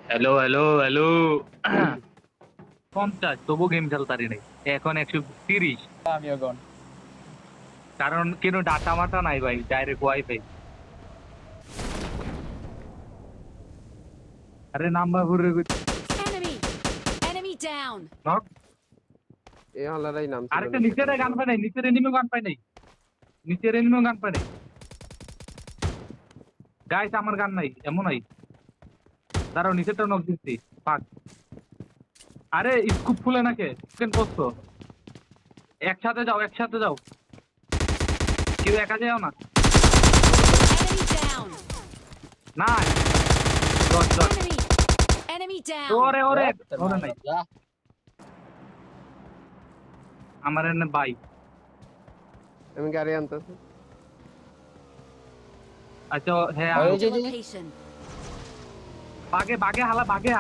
Hello hello hello 50 তবু game খেলতারি নাই। এখন 130। আমিও গন। কারণ কেন ডাটা মাটা নাই ভাই, ডাইরেক্ট ওয়াইফাই। আরে নাম্বার ঘুরে Enemy! Enemy down! নক। এ হালারাই নাম ছিল আরেকটা না নিচের সেখানে গান পাই নাই, নিচের এনিমিও গান পাই নাই, নিচের এনিমিও গান পাই নাই। গাইস আমার গান নাই, এমন নাই। দাঁড়াও নিচেরটা নক দিচ্ছি। পাক। আরে স্কুপ খুলে নাকে কেন বসতো? একসাথে যাও, একসাথে যাও, কেউ একা যাও না। Enemy down! না দশ দশ। Enemy! Enemy down! ওরে ওরে ওরে নাই যা আমার এনে বাই। আমি গাড়ি আনতেছি। আচ্ছা হ্যাঁ ওই Marked যে a location. বাগে বাগে হালা বাগে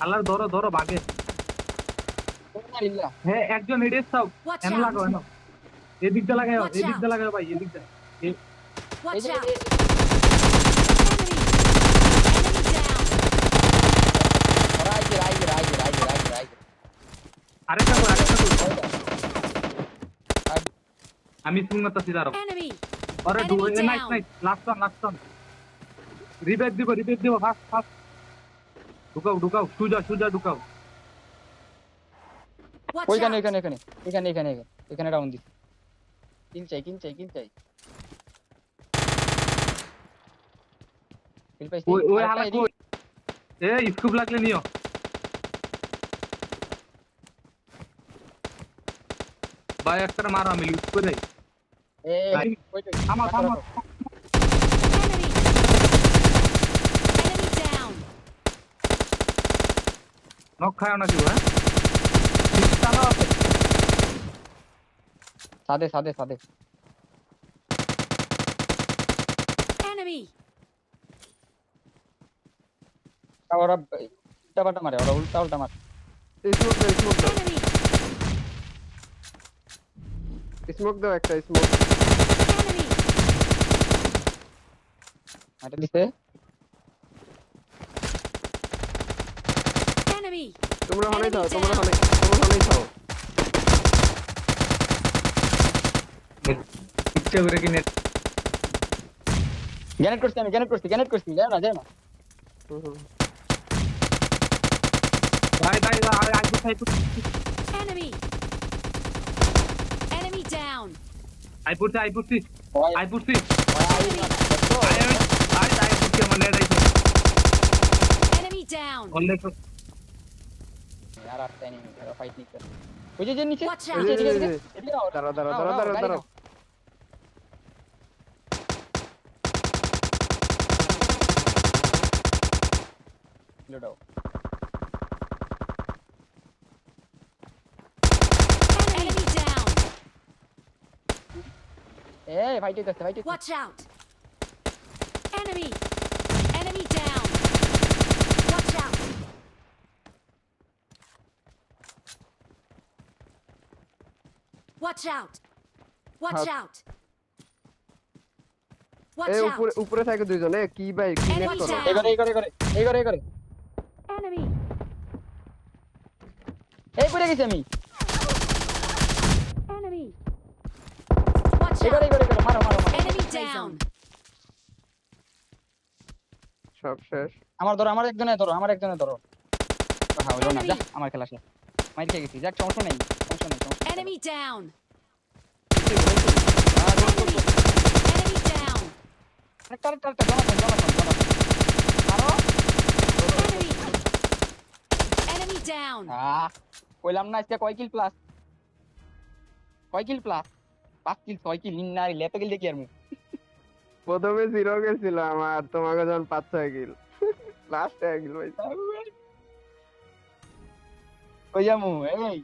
হালার ধরো ধরো বাগে। লিল্লাহ। হ্যাঁ একজন এডিস চাও। Watch এনে out! লাগাও এনো, এদিকটা লাগাও, Watch এদিকটা out! লাগাও ভাই, এদিকটা। এই Watch যে out! Enemy! Enemy down! Right. আরেকটা কর, আরেকটা কর। আমি শুনতেছি দাঁড়াও। Enemy! আরে Enemy nice down! Nice, last one. Revive দিব ফাস্ট ফাস্ট। ঢুকাও ঢুকাও, সুজা ঢুকাও। Watch ওইখানে out! এখানে রাউন্ড দিছি। কিল চাই। কিল পাইছি। ওই আরেকটা হালা এদিকে। কই? এ স্কুপ লাগলে নিও ভাই, একটা মারো, আমি লুট করে দেই। ভাই, ওইটা থামা। Enemy! Enemy down! নক খায় না কেউ, হ্যাঁ চালাও আছে। সাদে। Enemy! ওরা উল্টা পাল্টা মারে, ওরা উল্টা মারে। এই স্মোক দাও Enemy! স্মোক দাও একটা স্মোক। Enemy! মাইটা দিছে। Enemy! তোমরা হনেই Enemy থাও, down! তোমরা হনেই থাও। ইচ্ছা করে কিনে। গ্যানেট করছি। যায় না। হুম। ভাই আগে খাই Enemy! Enemy down! আই পড়ছি ওই আই পড়ছি Enemy! আই পড়ছি আমার নেট আইছে Enemy down! অলরেডি। यार आता नहीं मेरा फाइट नहीं कर मुझे जे नीचे Watch এই out! যে, এদিকে आओ দাঁড়াও। লুডাও Enemy down! এই ফাইট করতে Watch out! Enemy! Enemy down! Watch out! Watch out! Watch out! Watch এই out! উপরে থাকে দুইজন। কি ভাই কি নেট Watch করো? out! এই করে Enemy! এই পড়ে গেছি আমি Enemy! Watch এই out! করে মারো Enemy down! সব শেষ। আমার একজনে ধরো হ্যাঁ হলো না যা আমার খেলা শেষ মাইর খেয়ে গেছি যাক সমস্যা নেই Enemy down! আর Enemy down! জনাথন মারো Enemy! Enemy down! কইলাম না আজকে কয় কিল প্লাস 5 কিল 6 কিল নিন্নারি লেপে গেল দেখি আর মু প্রথমে 0 গেছিল আমার, তোমাকে যখন 5-6 কিল, লাস্ট 1 কিল ভাই। কই যামু এই